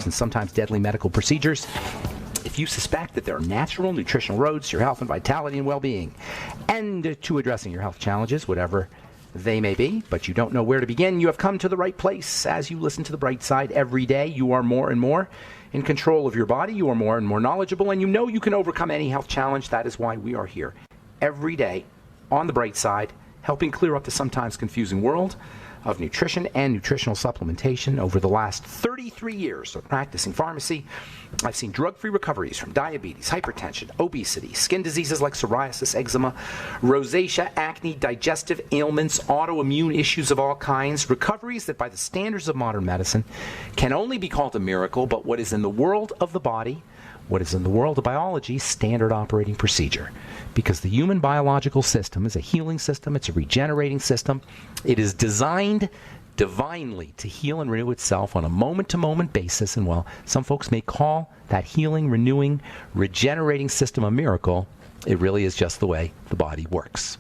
and sometimes deadly medical procedures. If you suspect that there are natural nutritional roads to your health and vitality and well-being, and to addressing your health challenges, whatever they may be, but you don't know where to begin, you have come to the right place. As you listen to The Bright Side every day, you are more and more in control of your body, you are more and more knowledgeable, and you know you can overcome any health challenge. That is why we are here every day on The Bright Side, helping clear up the sometimes confusing world of nutrition and nutritional supplementation. Over the last 33 years of practicing pharmacy, I've seen drug-free recoveries from diabetes, hypertension, obesity, skin diseases like psoriasis, eczema, rosacea, acne, digestive ailments, autoimmune issues of all kinds, recoveries that by the standards of modern medicine can only be called a miracle, but what is in the world of the body, what is in the world of biology, standard operating procedure. Because the human biological system is a healing system, it's a regenerating system. It is designed divinely to heal and renew itself on a moment-to-moment basis. And while some folks may call that healing, renewing, regenerating system a miracle, it really is just the way the body works.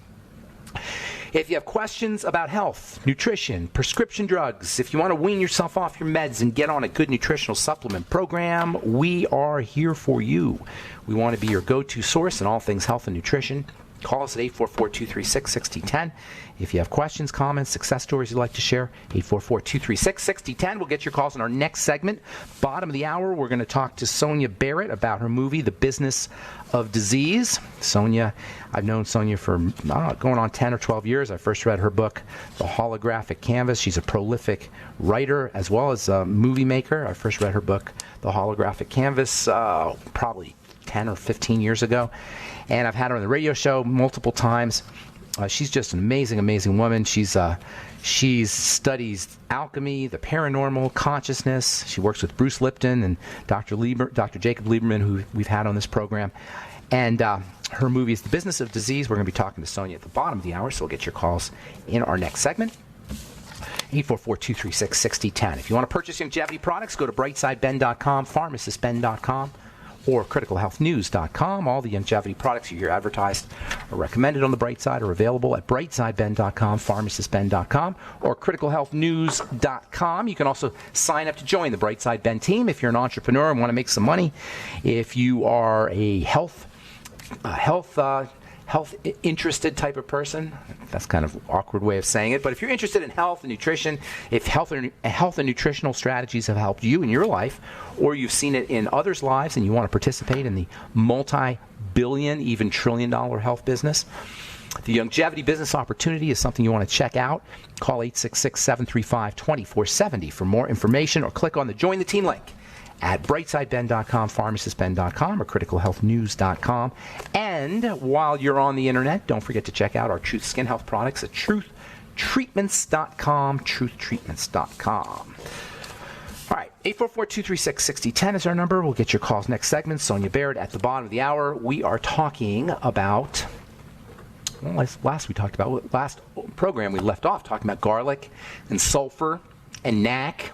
If you have questions about health, nutrition, prescription drugs, if you want to wean yourself off your meds and get on a good nutritional supplement program, we are here for you. We want to be your go-to source in all things health and nutrition. Call us at 844-236-6010. If you have questions, comments, success stories you'd like to share, 844-236-6010. We'll get your calls in our next segment. Bottom of the hour, we're going to talk to Sonya Barrett about her movie, The Business of Disease. Sonya, I've known Sonya for going on 10 or 12 years. I first read her book, The Holographic Canvas. She's a prolific writer as well as a movie maker. I first read her book, The Holographic Canvas, probably 10 or 15 years ago. And I've had her on the radio show multiple times. She's just an amazing, amazing woman. She studies alchemy, the paranormal, consciousness. She works with Bruce Lipton and Dr. Jacob Lieberman, who we've had on this program. And her movie is The Business of Disease. We're going to be talking to Sonya at the bottom of the hour, so we'll get your calls in our next segment. 844-236-6010. If you want to purchase longevity products, go to brightsideben.com, pharmacistben.com, or criticalhealthnews.com. All the longevity products you hear advertised or recommended on the Bright Side are available at brightsideben.com, pharmacistben.com, or criticalhealthnews.com. You can also sign up to join the Bright Side Ben team if you're an entrepreneur and want to make some money. If you are a health interested type of person, that's kind of an awkward way of saying it, but if you're interested in health and nutrition, if health and nutritional strategies have helped you in your life, or you've seen it in others' lives and you want to participate in the multi-billion, even trillion-dollar health business, the longevity business opportunity is something you want to check out. Call 866-735-2470 for more information, or click on the Join the Team link at brightsideben.com, pharmacistben.com, or criticalhealthnews.com. And while you're on the internet, don't forget to check out our Truth Skin Health products at truthtreatments.com, truthtreatments.com. All right, 844-236-6010 is our number. We'll get your calls next segment. Sonya Barrett at the bottom of the hour. We are talking about, last program we left off talking about garlic and sulfur and NAC.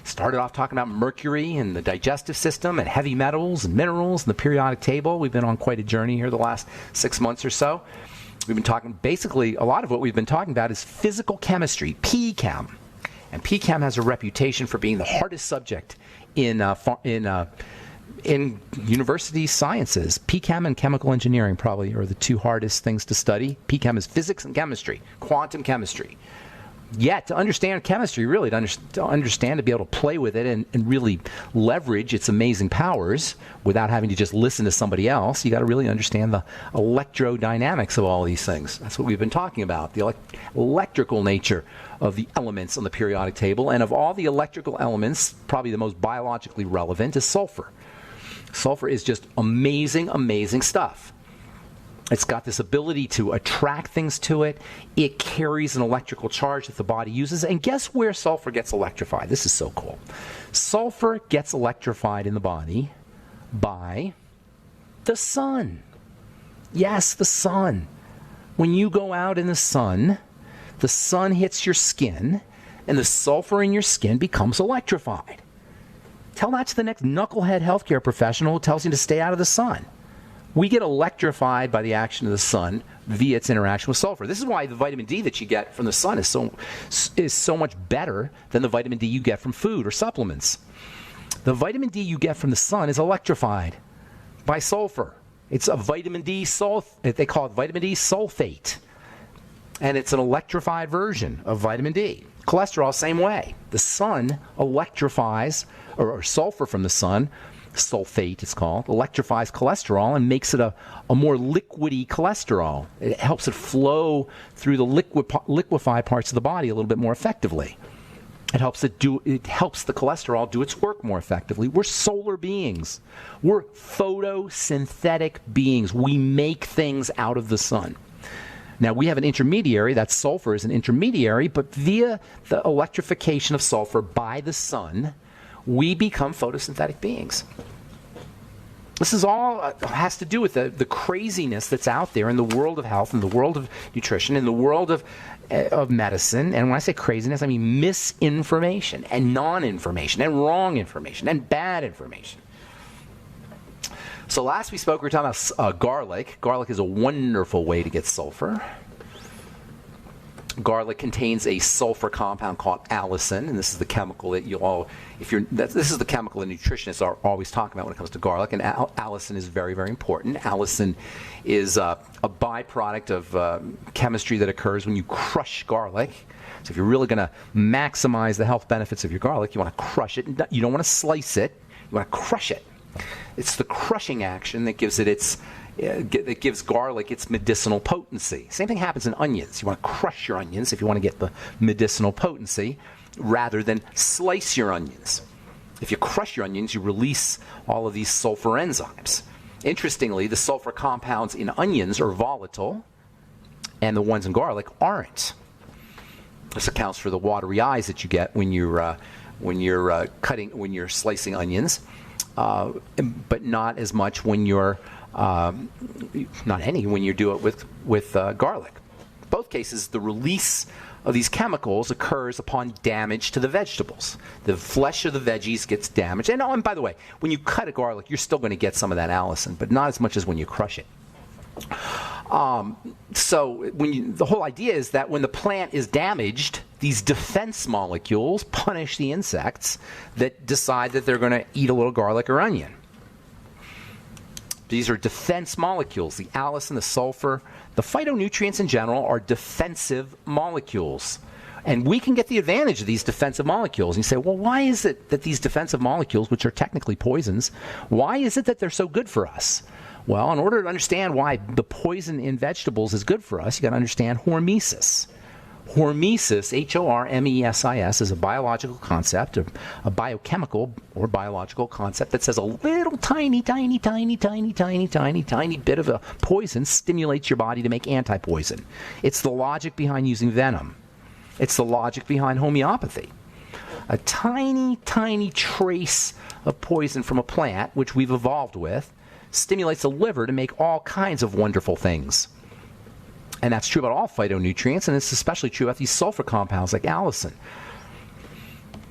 Started off talking about mercury and the digestive system and heavy metals and minerals and the periodic table. We've been on quite a journey here the last 6 months or so. We've been talking, basically, a lot of what we've been talking about is physical chemistry, PChem. And PChem has a reputation for being the hardest subject in university sciences. PChem and chemical engineering probably are the two hardest things to study. PChem is physics and chemistry, quantum chemistry. Yet, to understand chemistry, really, to understand, to be able to play with it and really leverage its amazing powers without having to just listen to somebody else, you got to really understand the electrodynamics of all these things. That's what we've been talking about, the electrical nature of the elements on the periodic table. And of all the electrical elements, probably the most biologically relevant is sulfur. Sulfur is just amazing, amazing stuff. It's got this ability to attract things to it. It carries an electrical charge that the body uses. And guess where sulfur gets electrified? This is so cool. Sulfur gets electrified in the body by the sun. Yes, the sun. When you go out in the sun hits your skin, and the sulfur in your skin becomes electrified. Tell that to the next knucklehead healthcare professional who tells you to stay out of the sun. We get electrified by the action of the sun via its interaction with sulfur. This is why the vitamin D that you get from the sun is so much better than the vitamin D you get from food or supplements. The vitamin D you get from the sun is electrified by sulfur. It's a vitamin D sulfate. They call it vitamin D sulfate. And it's an electrified version of vitamin D. Cholesterol, same way. The sun electrifies, or sulfur from the sun, sulfate it's called, electrifies cholesterol and makes it a more liquidy cholesterol. It helps it flow through the liquefied parts of the body a little bit more effectively. It helps the cholesterol do its work more effectively. We're solar beings. We're photosynthetic beings. We make things out of the sun. Now, we have an intermediary, that sulfur is an intermediary, but via the electrification of sulfur by the sun, we become photosynthetic beings. This is all has to do with the craziness that's out there in the world of health, in the world of nutrition, in the world of medicine. And when I say craziness, I mean misinformation and non-information and wrong information and bad information. So last we spoke, we were talking about garlic. Garlic is a wonderful way to get sulfur. Garlic contains a sulfur compound called allicin, and this is the chemical that this is the chemical that nutritionists are always talking about when it comes to garlic. And allicin is very, very important. Allicin is a byproduct of chemistry that occurs when you crush garlic. So if you're really going to maximize the health benefits of your garlic, you want to crush it. You don't want to slice it. You want to crush it. It's the crushing action that gives it gives garlic its medicinal potency. Same thing happens in onions. You want to crush your onions if you want to get the medicinal potency rather than slice your onions. If you crush your onions, you release all of these sulfur enzymes. Interestingly, the sulfur compounds in onions are volatile, and the ones in garlic aren't. This accounts for the watery eyes that you get when you're slicing onions. But not as much when you're when you do it with garlic. Both cases, the release of these chemicals occurs upon damage to the vegetables. The flesh of the veggies gets damaged. And by the way, when you cut a garlic, you're still going to get some of that allicin, but not as much as when you crush it. So the whole idea is that when the plant is damaged, these defense molecules punish the insects that decide that they're going to eat a little garlic or onion. These are defense molecules. The allicin, the sulfur, the phytonutrients in general are defensive molecules. And we can get the advantage of these defensive molecules. And you say, well, why is it that these defensive molecules, which are technically poisons, why is it that they're so good for us? Well, in order to understand why the poison in vegetables is good for us, you got to understand hormesis. Hormesis, Hormesis, is a biological concept, a biochemical or biological concept that says a little tiny bit of a poison stimulates your body to make anti-poison. It's the logic behind using venom. It's the logic behind homeopathy. A tiny trace of poison from a plant, which we've evolved with, stimulates the liver to make all kinds of wonderful things. And that's true about all phytonutrients, and it's especially true about these sulfur compounds like allicin.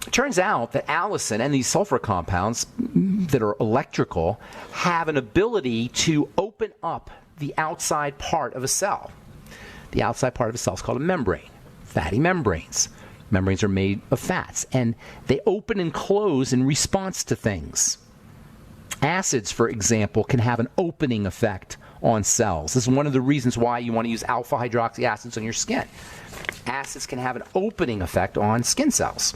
It turns out that allicin and these sulfur compounds that are electrical have an ability to open up the outside part of a cell. The outside part of a cell is called a membrane, fatty membranes. Membranes are made of fats, and they open and close in response to things. Acids, for example, can have an opening effect on cells. This is one of the reasons why you want to use alpha hydroxy acids on your skin. Acids can have an opening effect on skin cells.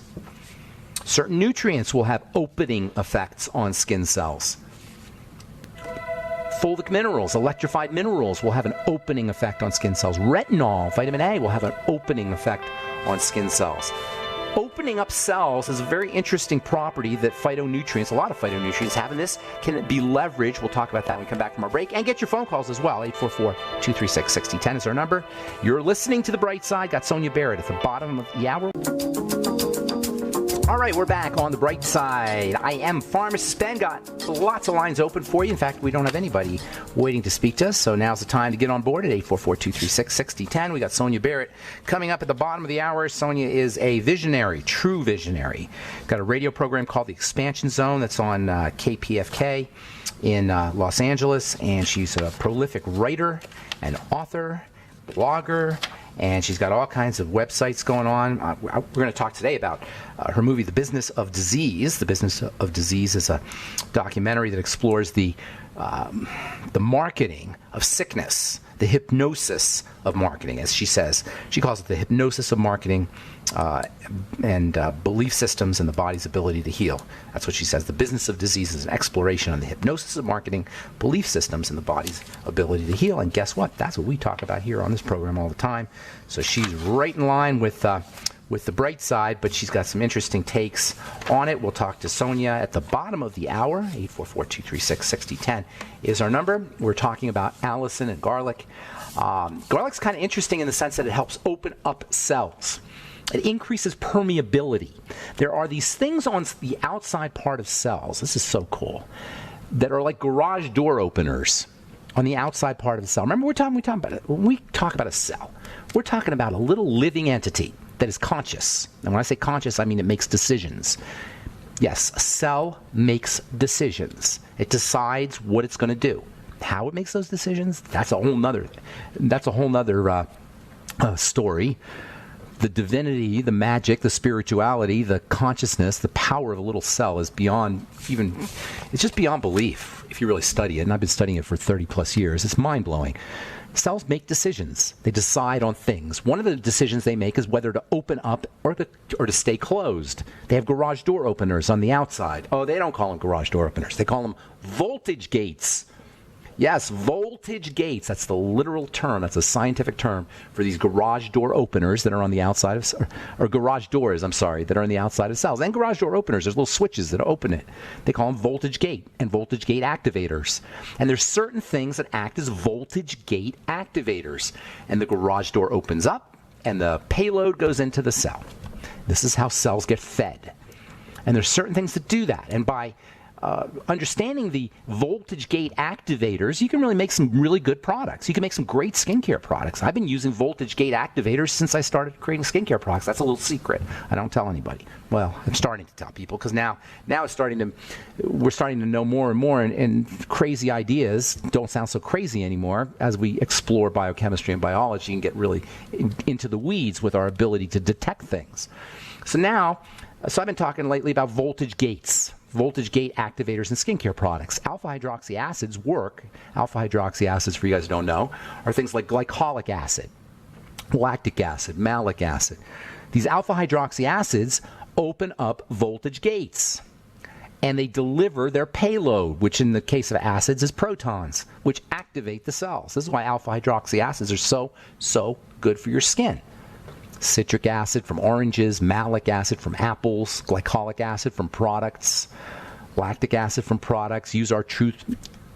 Certain nutrients will have opening effects on skin cells. Fulvic minerals, electrified minerals, will have an opening effect on skin cells. Retinol, vitamin A, will have an opening effect on skin cells. Opening up cells is a very interesting property that phytonutrients, a lot of phytonutrients have, and this can be leveraged. We'll talk about that when we come back from our break. And get your phone calls as well. 844-236-6010 is our number. You're listening to The Bright Side. Got Sonya Barrett at the bottom of the hour. All right, we're back on The Bright Side. I am Pharmacist Ben. Got lots of lines open for you. In fact, we don't have anybody waiting to speak to us, so now's the time to get on board at 844-236-6010. We got Sonya Barrett coming up at the bottom of the hour. Sonya is a visionary, true visionary. Got a radio program called The Expansion Zone that's on KPFK in Los Angeles, and she's a prolific writer and author, blogger, and she's got all kinds of websites going on. We're going to talk today about her movie, The Business of Disease. The Business of Disease is a documentary that explores the marketing of sickness, the hypnosis of marketing, as she says. She calls it the hypnosis of marketing and belief systems and the body's ability to heal. That's what she says. The Business of Disease is an exploration on the hypnosis of marketing, belief systems, and the body's ability to heal. And guess what? That's what we talk about here on this program all the time. So she's right in line with the bright side, but she's got some interesting takes on it. We'll talk to Sonya at the bottom of the hour. 844-236-6010 is our number. We're talking about Allison and garlic. Garlic's kind of interesting in the sense that it helps open up cells. It increases permeability. There are these things on the outside part of cells, this is so cool, that are like garage door openers on the outside part of the cell. Remember, we're talking about it. When we talk about a cell, we're talking about a little living entity that is conscious. And when I say conscious, I mean it makes decisions. Yes, a cell makes decisions. It decides what it's going to do. How it makes those decisions, that's a whole nother story. The divinity, the magic, the spirituality, the consciousness, the power of a little cell is beyond it's just beyond belief if you really study it. And I've been studying it for 30 plus years. It's mind-blowing. Cells make decisions. They decide on things. One of the decisions they make is whether to open up or to stay closed. They have garage door openers on the outside. Oh, they don't call them garage door openers. They call them voltage gates. Yes, voltage gates. That's the literal term. That's a scientific term for these garage door openers that are on the outside of, or garage doors, that are on the outside of cells. And garage door openers, there's little switches that open it. They call them voltage gate and voltage gate activators. And there's certain things that act as voltage gate activators. And the garage door opens up and the payload goes into the cell. This is how cells get fed. And there's certain things that do that. And by understanding the voltage gate activators, you can really make some really good products. You can make some great skincare products. I've been using voltage gate activators since I started creating skincare products. That's a little secret. I don't tell anybody. Well, I'm starting to tell people because now we're starting to know more and more, and crazy ideas don't sound so crazy anymore as we explore biochemistry and biology and get really into the weeds with our ability to detect things. So I've been talking lately about voltage gates. Voltage gate activators in skincare products. Alpha hydroxy acids work. Alpha hydroxy acids, for you guys who don't know, are things like glycolic acid, lactic acid, malic acid. These alpha hydroxy acids open up voltage gates, and they deliver their payload, which in the case of acids is protons, which activate the cells. This is why alpha hydroxy acids are so good for your skin. Citric acid from oranges, malic acid from apples, glycolic acid from products, lactic acid from products. Use our Truth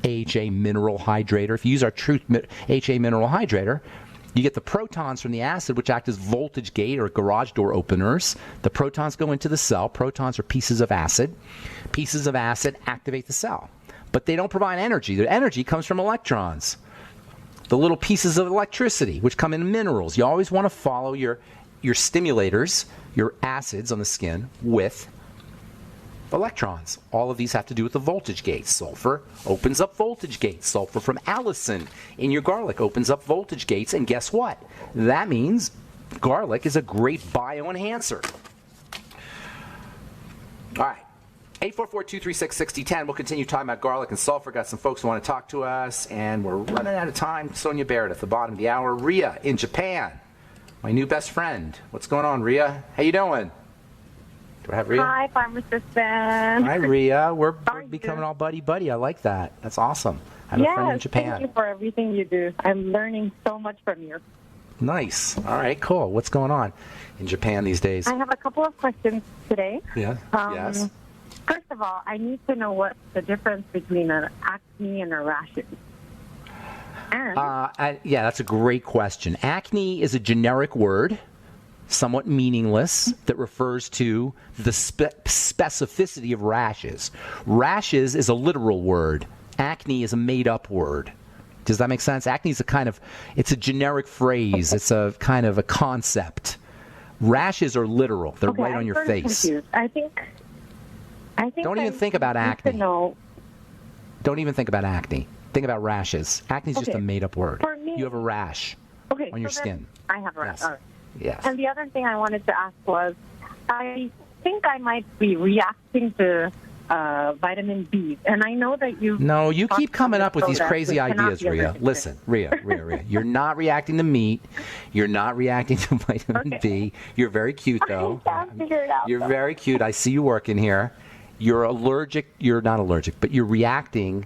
AHA mineral hydrator. If you use our Truth AHA mineral hydrator, you get the protons from the acid, which act as voltage gate or garage door openers. The protons go into the cell. Protons are pieces of acid. Pieces of acid activate the cell. But they don't provide energy. The energy comes from electrons. The little pieces of electricity, which come in minerals. You always want to follow your stimulators, your acids on the skin, with electrons. All of these have to do with the voltage gates. Sulfur opens up voltage gates. Sulfur from allicin in your garlic opens up voltage gates. And guess what? That means garlic is a great bioenhancer. All right. 844-236-6010. We'll continue talking about garlic and sulfur. Got some folks who want to talk to us, and we're running out of time. Sonya Barrett at the bottom of the hour. Ria in Japan, my new best friend. What's going on, Ria? How you doing? Do I have Ria? Hi, Pharmacist Ben. Hi, Ria. We're becoming all buddy-buddy. I like that. That's awesome. I have a friend in Japan. Thank you for everything you do. I'm learning so much from you. Nice. All right, cool. What's going on in Japan these days? I have a couple of questions today. Yeah. Yes. First of all, I need to know what's the difference between an acne and a rash. Yeah, that's a great question. Acne is a generic word, somewhat meaningless, that refers to the specificity of rashes. Rashes is a literal word. Acne is a made-up word. Does that make sense? Acne is it's a generic phrase. It's a kind of a concept. Rashes are literal. They're right on your face. Confused. I think Don't even think about acne. Don't even think about acne. Think about rashes. Acne is just a made-up word. For me, you have a rash. Okay, on your so skin. I have a rash. Yes. All right. Yes. And the other thing I wanted to ask was, I think I might be reacting to vitamin B, and I know that you. No, you keep coming up with so these that crazy we cannot ideas, be Rhea. allergic to Listen, Rhea. You're not reacting to meat. You're not reacting to vitamin B. You're very cute, though. I can't figure it out. You're very cute. I see you working here. You're allergic. You're not allergic, but you're reacting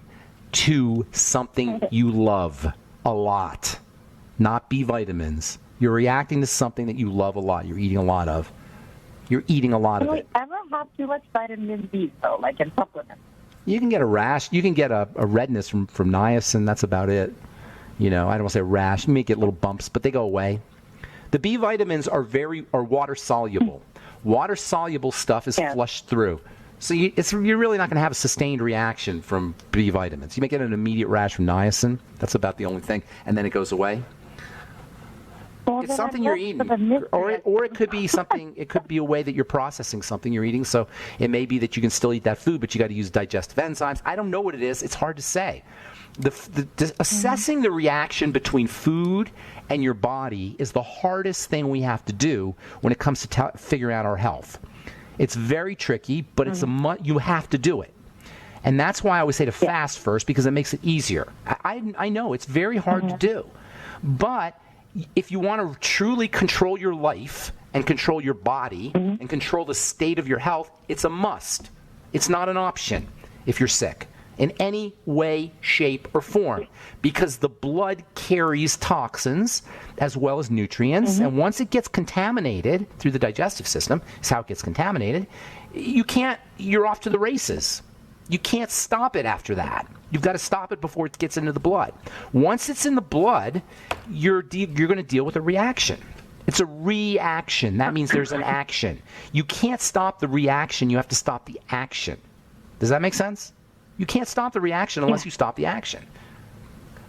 to something you love a lot, not B vitamins. You're reacting to something that you love a lot. You're eating a lot of. You're eating a lot Can of we it. ever have too much vitamin B, though, like in supplements? You can get a rash. You can get a redness from niacin. That's about it. I don't want to say rash. You may get little bumps, but they go away. The B vitamins are water soluble. Water soluble stuff is flushed through. So you're really not going to have a sustained reaction from B vitamins. You may get an immediate rash from niacin. That's about the only thing. And then it goes away. Well, It's something you're eating, or it could be something. It could be a way that you're processing something you're eating. So it may be that you can still eat that food, but you got to use digestive enzymes. I don't know what it is. It's hard to say. Assessing the reaction between food and your body is the hardest thing we have to do when it comes to figuring out our health. It's very tricky, but you have to do it. And that's why I always say to fast first, because it makes it easier. I know it's very hard to do, but if you want to truly control your life and control your body and control the state of your health, it's a must. It's not an option if you're sick in any way, shape, or form, because the blood carries toxins as well as nutrients, and once it gets contaminated through the digestive system, is how it gets contaminated, you're off to the races. You can't stop it after that. You've got to stop it before it gets into the blood. Once it's in the blood, you're going to deal with a reaction. It's a reaction. That means there's an action. You can't stop the reaction. You have to stop the action. Does that make sense? You can't stop the reaction unless you stop the action.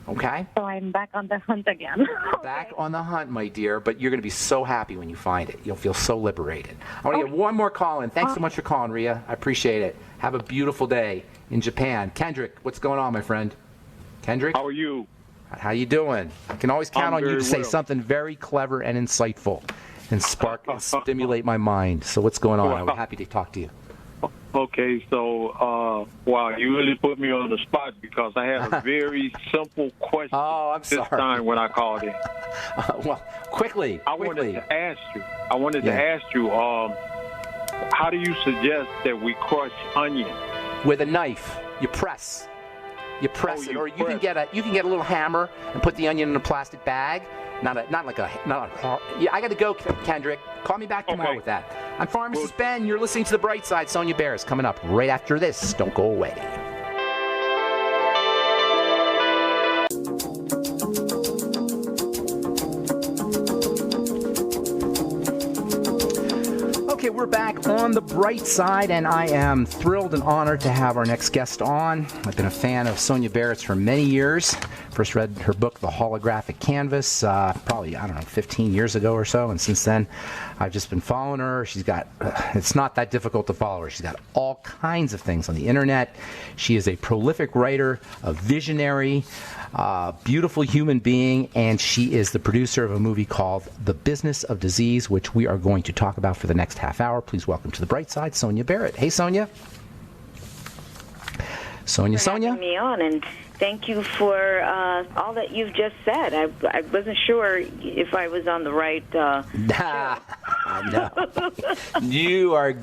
Okay? So I'm back on the hunt again. Back on the hunt, my dear, but you're going to be so happy when you find it. You'll feel so liberated. I want to get one more call in. Thanks so much for calling, Rhea. I appreciate it. Have a beautiful day in Japan. Kendrick, what's going on, my friend? Kendrick? How are you? How you doing? I can always count on you to say something very clever and insightful and spark and stimulate my mind. So what's going on? I'm happy to talk to you. Okay, so, wow, you really put me on the spot because I had a very simple question this time when I called in. Well, quickly. I wanted to ask you, how do you suggest that we crush onion? With a knife. You press. You press it, or you can get a little hammer and put the onion in a plastic bag. I got to go, Kendrick. Call me back tomorrow with that. I'm Pharmacist Ben. You're listening to The Bright Side. Sonya Barrett is coming up right after this. Don't go away. Okay, we're back on The Bright Side, and I am thrilled and honored to have our next guest on. I've been a fan of Sonya Barrett's for many years. First read her book, The Holographic Canvas, probably, 15 years ago or so, and since then, I've just been following her. She's got, it's not that difficult to follow her. She's got all kinds of things on the internet. She is a prolific writer, a visionary, beautiful human being, and she is the producer of a movie called The Business of Disease, which we are going to talk about for the next half hour. Please welcome to The Bright Side, Sonya Barrett. Hey, Sonya. Sonya. Having me on, and thank you for all that you've just said. I wasn't sure if I was on the right. No.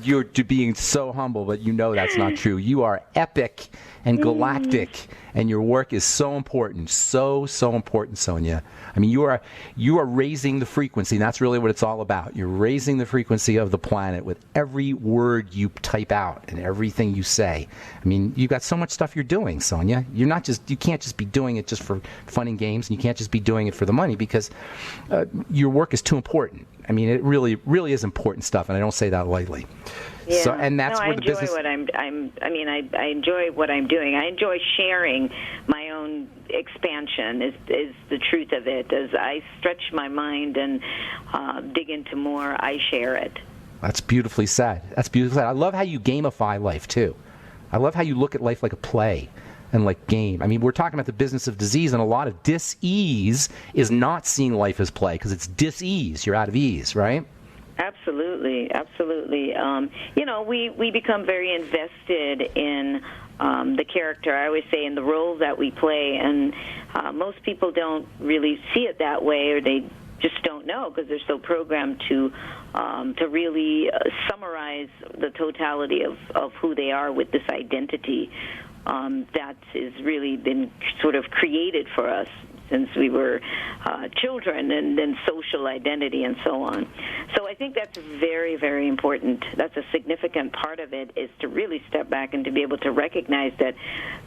You're being so humble, but you know that's not true. You are epic and galactic, and your work is so important, so important, Sonya. I mean, you are raising the frequency, and that's really what it's all about. You're raising the frequency of the planet with every word you type out and everything you say. I mean, you've got so much stuff you're doing, Sonya. You can't just be doing it just for fun and games, and you can't just be doing it for the money, because your work is too important. I mean, it really is important stuff, and I don't say that lightly. Yeah. So, and that's where the business. I enjoy what I'm doing. I enjoy sharing my own expansion. Is the truth of it. As I stretch my mind and dig into more, I share it. That's beautifully said. I love how you gamify life too. I love how you look at life like a play. and like game. I mean, we're talking about the business of disease, and a lot of dis-ease is not seeing life as play because it's dis-ease. You're out of ease, right? Absolutely, absolutely. We become very invested in the character. I always say in the roles that we play, and most people don't really see it that way, or they just don't know because they're so programmed to really summarize the totality of who they are with this identity that has really been sort of created for us since we were children, and then social identity and so on. So I think that's very, very important. That's a significant part of it, is to really step back and to be able to recognize that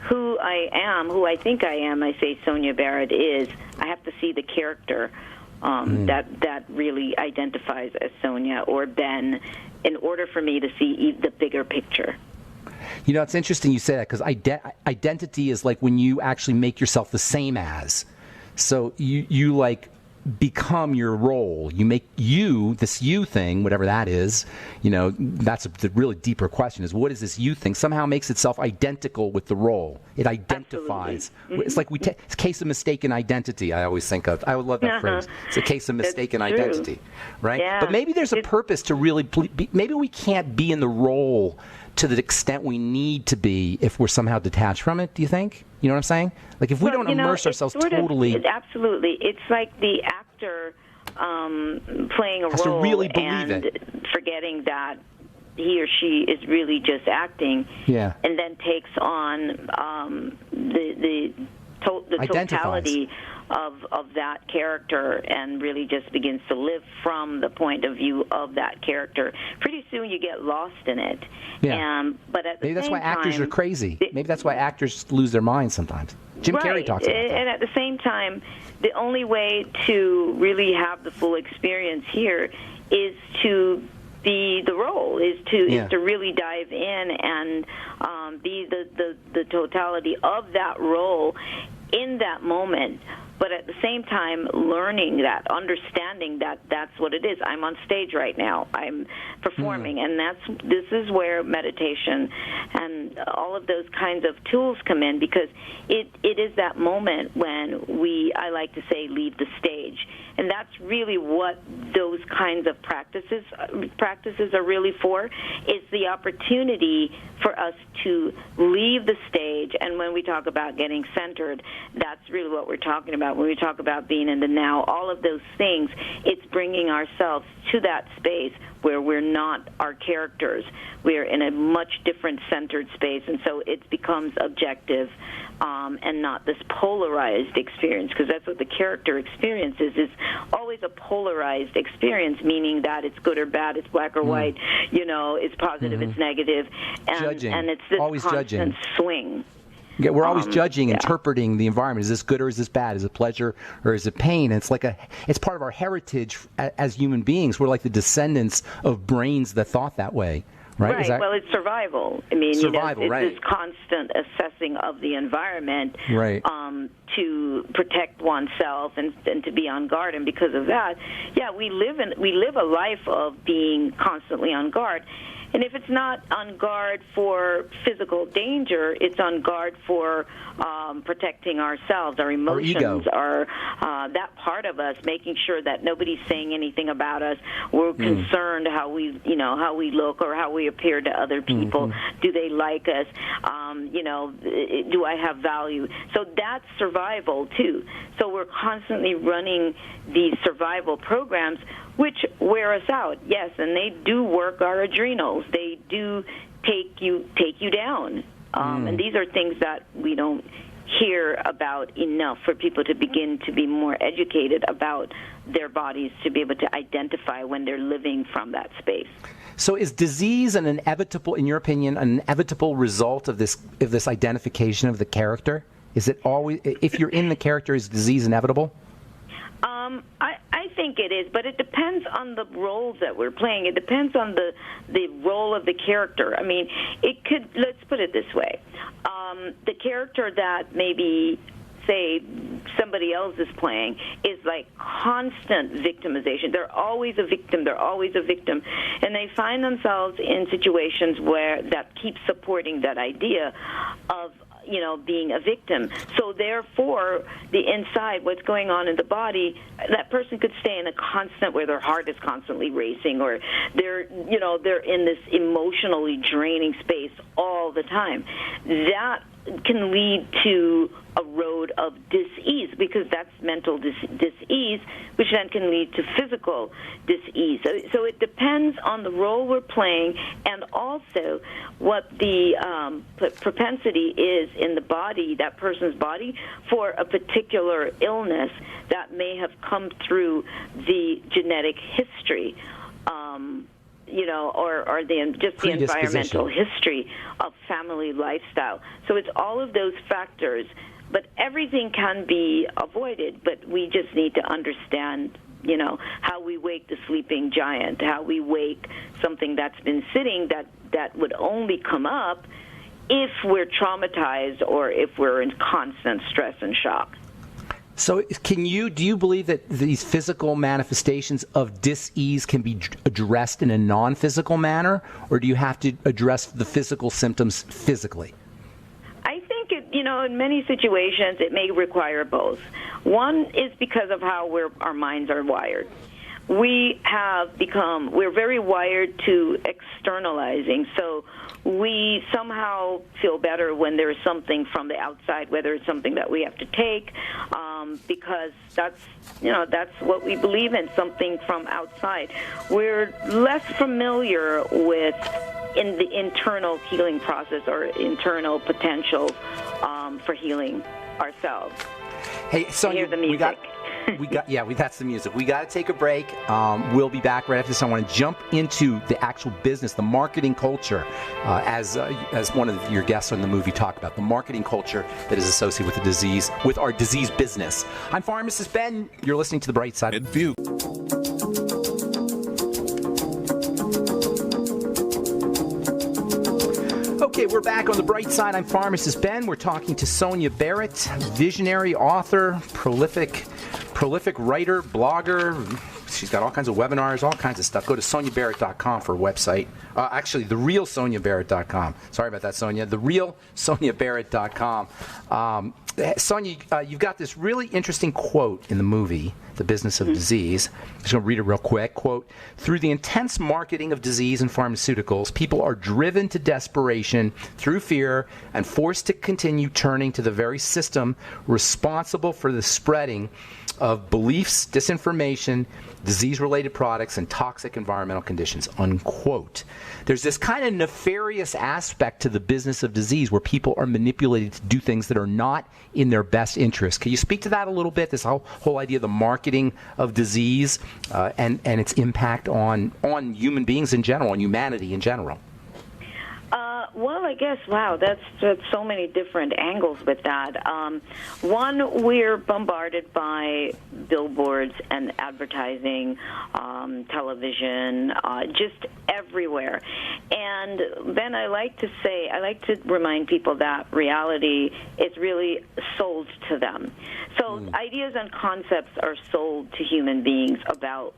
who I am, who I think I am, I say Sonya Barrett is, I have to see the character that really identifies as Sonya or Ben in order for me to see the bigger picture. You know, it's interesting you say that because identity is like when you actually make yourself the same as. So you like become your role. You make this you thing, whatever that is, that's the really deeper question is what is this you thing? Somehow makes itself identical with the role. It identifies. Mm-hmm. It's like it's a case of mistaken identity, I always think of. I would love that phrase. It's a case of mistaken identity, right? Yeah. But maybe there's a purpose to really maybe we can't be in the role to the extent we need to be if we're somehow detached from it, do you think? You know what I'm saying? Like if we don't immerse ourselves totally... Absolutely. It's like the actor playing a role to really believe and it. Forgetting that he or she is really just acting, and then takes on the totality of that character and really just begins to live from the point of view of that character. Pretty soon you get lost in it. Yeah. But at the Maybe that's same why actors time, are crazy. Maybe that's why actors lose their minds sometimes. Jim Carrey talks about that. And at the same time, the only way to really have the full experience here is to be the role, is to really dive in and be the totality of that role in that moment. But at the same time, learning that, understanding that that's what it is. I'm on stage right now. I'm performing, and this is where meditation and all of those kinds of tools come in, because it is that moment when I like to say, leave the stage. And that's really what those kinds of practices are really for, is the opportunity for us to leave the stage. And when we talk about getting centered, that's really what we're talking about. When we talk about being in the now, all of those things, it's bringing ourselves to that space where we're not our characters. We're in a much different centered space, and so it becomes objective and not this polarized experience, because that's what the character experience is. It's always a polarized experience, meaning that it's good or bad, it's black or white, it's positive, it's negative, and it's this always constant judging. swing. Yeah, we're always judging, interpreting the environment. Is this good or is this bad? Is it pleasure or is it pain? And it's part of our heritage as human beings. We're like the descendants of brains that thought that way. Right. Well, it's survival. I mean, survival, it's this constant assessing of the environment to protect oneself and to be on guard. And because of that, we live a life of being constantly on guard. And if it's not on guard for physical danger, it's on guard for protecting ourselves, our emotions, our that part of us, making sure that nobody's saying anything about us. We're concerned how we look or how we appear to other people. Do they like us? Do I have value? So that's survival too. So we're constantly running these survival programs, which wear us out, yes, and they do work our adrenals. They do take you down, and these are things that we don't hear about enough for people to begin to be more educated about their bodies, to be able to identify when they're living from that space. So is disease in your opinion, an inevitable result of this identification of the character? Is it always, if you're in the character, is disease inevitable? I think it is, but it depends on the roles that we're playing. It depends on the role of the character. I mean, let's put it this way. The character that maybe, say, somebody else is playing is like constant victimization. They're always a victim. And they find themselves in situations where that keeps supporting that idea of being a victim. So therefore, the inside, what's going on in the body, that person could stay in a constant where their heart is constantly racing, or they're in this emotionally draining space all the time. That can lead to a road of dis-ease, because that's mental dis-ease, which then can lead to physical dis-ease. So it depends on the role we're playing, and also what the propensity is in the body, that person's body, for a particular illness that may have come through the genetic history. Or the environmental history of family lifestyle. So it's all of those factors, but everything can be avoided, but we just need to understand, how we wake the sleeping giant, how we wake something that's been sitting that would only come up if we're traumatized or if we're in constant stress and shock. So do you believe that these physical manifestations of dis-ease can be addressed in a non-physical manner, or do you have to address the physical symptoms physically? I think, in many situations it may require both. One is because of how our minds are wired. We're very wired to externalizing, so we somehow feel better when there's something from the outside, whether it's something that we have to take, because that's what we believe in, something from outside. We're less familiar with in the internal healing process or internal potential for healing ourselves. Hey, Sonya, we got that's the music. We got to take a break. We'll be back right after this. I want to jump into the actual business, the marketing culture, as one of your guests on the movie talked about, the marketing culture that is associated with the disease, with our disease business. I'm Pharmacist Ben. You're listening to The Bright Side. View. Okay, we're back on The Bright Side. I'm Pharmacist Ben. We're talking to Sonya Barrett, visionary author, prolific writer, blogger. She's got all kinds of webinars, all kinds of stuff. Go to sonyabarrett.com for a website. Actually, therealsonyabarrett.com. Sorry about that, Sonya. Therealsonyabarrett.com. Sonya, you've got this really interesting quote in the movie, The Business of Disease. I'm just going to read it real quick. Quote, "Through the intense marketing of disease and pharmaceuticals, people are driven to desperation through fear and forced to continue turning to the very system responsible for the spreading of beliefs, disinformation, disease-related products, and toxic environmental conditions," unquote. There's this kind of nefarious aspect to the business of disease where people are manipulated to do things that are not in their best interest. Can you speak to that a little bit, this whole idea of the marketing of disease and its impact on human beings in general, on humanity in general? Well, I guess, wow, that's so many different angles with that. One, we're bombarded by billboards and advertising, television, just everywhere. And then I like to remind people that reality is really sold to them. So ideas and concepts are sold to human beings about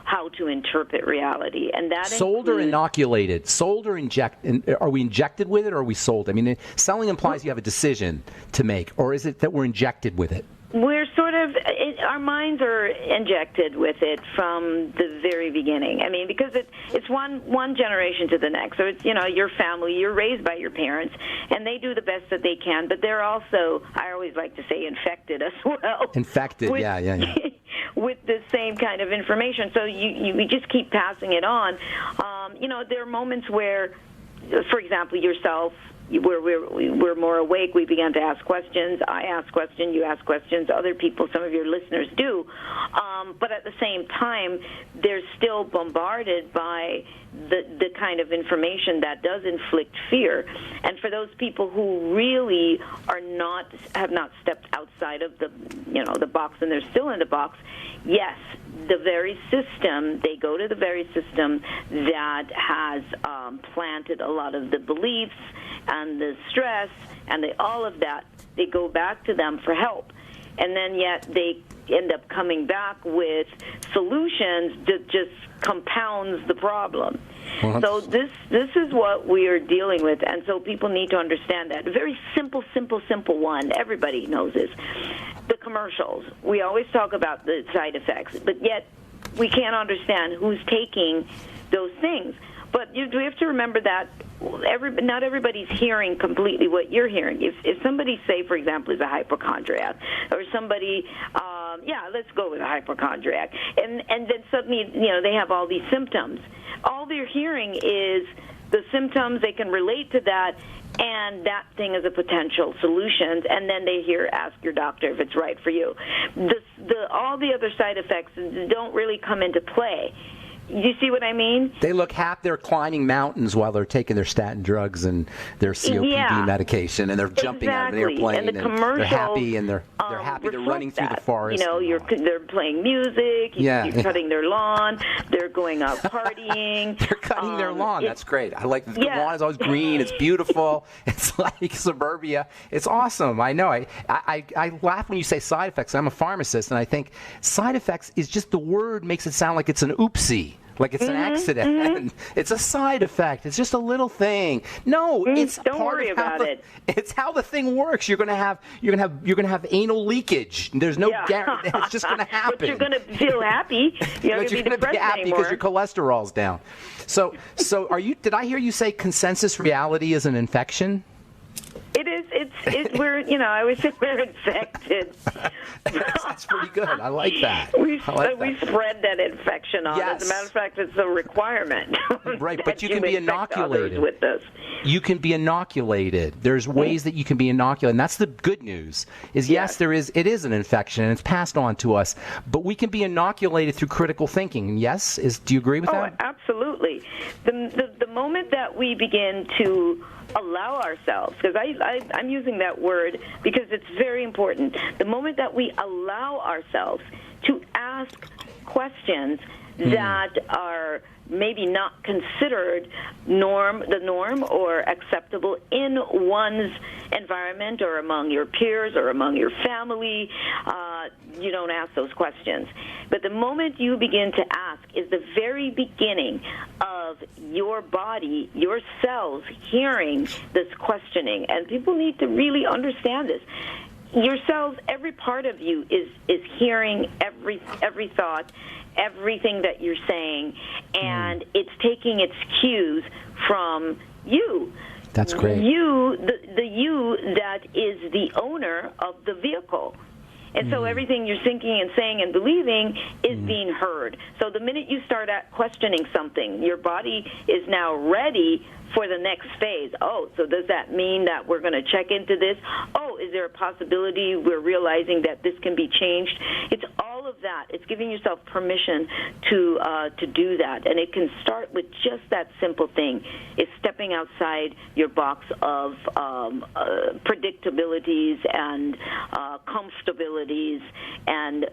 how to interpret reality, and that sold or inoculated, sold or injected. Are we injected with it, or are we sold? I mean, selling implies you have a decision to make, or is it that we're injected with it? We're sort of, our minds are injected with it from the very beginning. I mean, because it's one generation to the next. So it's, your family, you're raised by your parents, and they do the best that they can, but they're also, I always like to say, infected as well. Infected, yeah. With the same kind of information. So we just keep passing it on. There are moments where, for example, yourself, we're more awake. We began to ask questions. I ask questions. You ask questions. Other people, some of your listeners do. But at the same time, they're still bombarded by the kind of information that does inflict fear. And for those people who really have not stepped outside of the box, and they're still in the box, yes, they go to the very system that has planted a lot of the beliefs and the stress and all of that. They go back to them for help. And then yet they end up coming back with solutions that just compounds the problem. Well, so this is what we are dealing with, and so people need to understand that. A very simple one. Everybody knows this. The commercials. We always talk about the side effects, but yet we can't understand who's taking those things. But we have to remember that not everybody's hearing completely what you're hearing. If somebody, say, for example, is a hypochondriac, or somebody, let's go with a hypochondriac, and then suddenly, they have all these symptoms. All they're hearing is the symptoms. They can relate to that, and that thing is a potential solution, and then they ask your doctor if it's right for you. All the other side effects don't really come into play. You see what I mean? They look happy. They're climbing mountains while they're taking their statin drugs and their COPD medication, and they're jumping out of an airplane, and they're happy, and they're happy. They're running through the forest. They're playing music. You're cutting their lawn. They're going out partying. They're cutting their lawn. That's great. I like the lawn is always green. It's beautiful. It's like suburbia. It's awesome. I know. I laugh when you say side effects. I'm a pharmacist, and I think side effects is just the word makes it sound like it's an oopsie. Like it's an accident. Mm-hmm. It's a side effect. It's just a little thing. No, it's don't worry about it. It's how the thing works. You're gonna have anal leakage. There's no guarantee. It's just gonna happen. But you're gonna feel happy. You're gonna be happy because your cholesterol's down. So did I hear you say consensus reality is an infection? It is. We're. I always say we're infected. That's pretty good. I like that. We spread that infection on. Yes. As a matter of fact, it's a requiment. Right, but you can be inoculated with this. You can be inoculated. There's ways that you can be inoculated, and that's the good news. Yes, it is an infection, and it's passed on to us. But we can be inoculated through critical thinking. Yes, do you agree with that? Oh, absolutely. The moment that we begin to allow ourselves, because I'm using that word because it's very important. The moment that we allow ourselves to ask questions that are maybe not considered the norm or acceptable in one's environment or among your peers or among your family, you don't ask those questions. But the moment you begin to ask is the very beginning of your body, your cells hearing this questioning. And people need to really understand this. Your cells, every part of you is hearing every thought, everything that you're saying, and it's taking its cues from you. That's great. You, the you that is the owner of the vehicle. And so everything you're thinking and saying and believing is being heard. So the minute you start questioning something, your body is now ready for the next phase. Oh, so does that mean that we're going to check into this? Oh, is there a possibility we're realizing that this can be changed? It's all of that. It's giving yourself permission to do that. And it can start with just that simple thing. It's stepping outside your box of predictabilities and comfortabilities and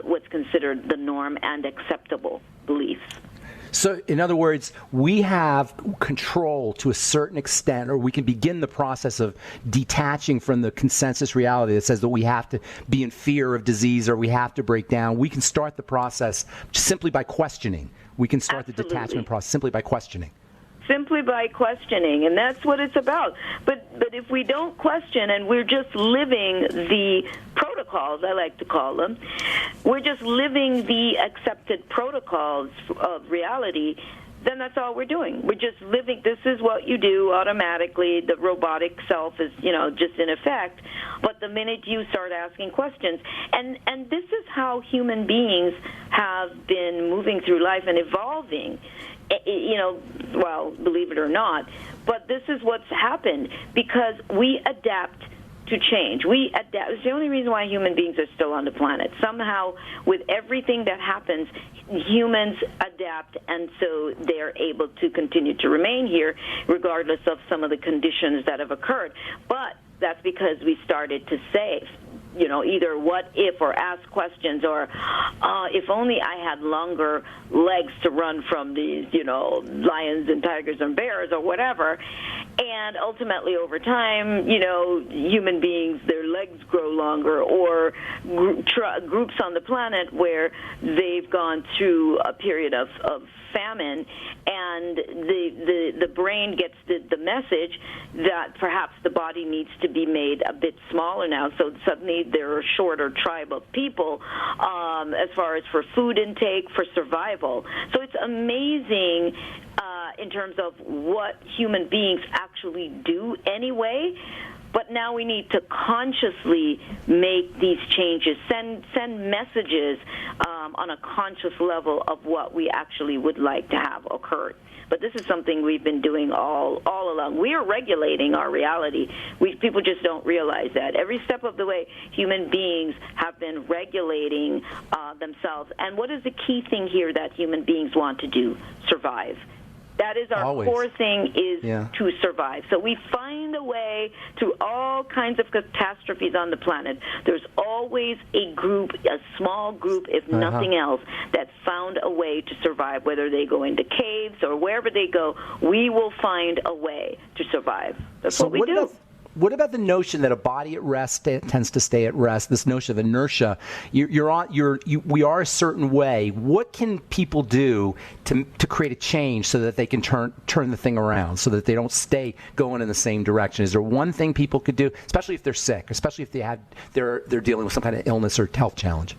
what's considered the norm and acceptable beliefs. So, in other words, we have control to a certain extent, or we can begin the process of detaching from the consensus reality that says that we have to be in fear of disease or we have to break down. We can start the process simply by questioning. We can start the detachment process simply by questioning. Simply by questioning, and that's what it's about. But if we don't question and we're just living the protocols, I like to call them, we're just living the accepted protocols of reality, then that's all we're doing. We're just living. This is what you do automatically. The robotic self is, just in effect. But the minute you start asking questions, and this is how human beings have been moving through life and evolving, well, believe it or not, but this is what's happened because we adapt to change. We adapt. It's the only reason why human beings are still on the planet. Somehow, with everything that happens, humans adapt, and so they're able to continue to remain here regardless of some of the conditions that have occurred. But that's because we started to say, either what if or ask questions or if only I had longer legs to run from these, lions and tigers and bears or whatever. And ultimately over time, human beings, their legs grow longer, or groups on the planet where they've gone through a period of famine, and the brain gets the message that perhaps the body needs to be made a bit smaller now. So suddenly they're a shorter tribe of people as far as for food intake, for survival. So it's amazing in terms of what human beings actually do anyway. But now we need to consciously make these changes, send messages on a conscious level of what we actually would like to have occur. But this is something we've been doing all along. We are regulating our reality. People just don't realize that. Every step of the way, human beings have been regulating themselves. And what is the key thing here that human beings want to do? Survive. That is our core thing, is to survive. So we find a way through all kinds of catastrophes on the planet. There's always a group, a small group, if nothing else, that found a way to survive. Whether they go into caves or wherever they go, we will find a way to survive. That's what we do. What about the notion that a body at rest tends to stay at rest? This notion of inertia. We are a certain way. What can people do to create a change so that they can turn the thing around, so that they don't stay going in the same direction? Is there one thing people could do, especially if they're sick, especially if they're dealing with some kind of illness or health challenge?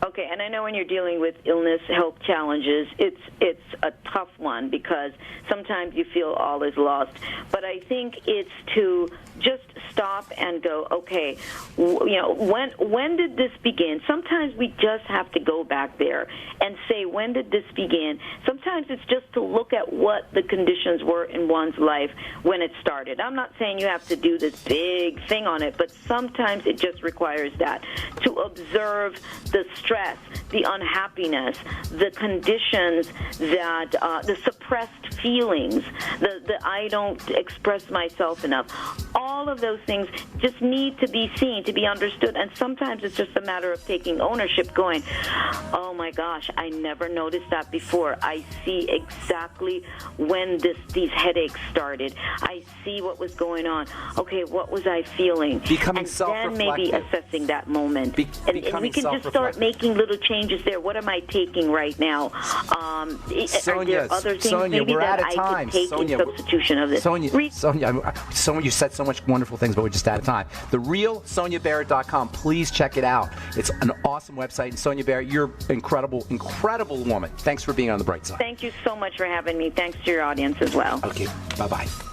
Okay, and I know when you're dealing with illness, health challenges, it's a tough one, because sometimes you feel all is lost. But I think it's to just stop and go, okay, when did this begin? Sometimes we just have to go back there and say, when did this begin? Sometimes it's just to look at what the conditions were in one's life when it started. I'm not saying you have to do this big thing on it, but sometimes it just requires that, to observe the stress, the unhappiness, the conditions that, the suppressed feelings, the I don't express myself enough. All of those things just need to be seen, to be understood, and sometimes it's just a matter of taking ownership, going, oh my gosh, I never noticed that before. I see exactly when these headaches started. I see what was going on. Okay, what was I feeling? Becoming and then maybe assessing that moment. And we can just start making little changes there. What am I taking right now? Are there other things maybe that I could take in substitution of this? Sonya, you said so much wonderful things, but we're just out of time. TheRealSonyaBarrett.com. Please check it out. It's an awesome website. And Sonya Barrett, you're an incredible woman. Thanks for being on The Bright Side. Thank you so much for having me. Thanks to your audience as well. Okay, bye-bye.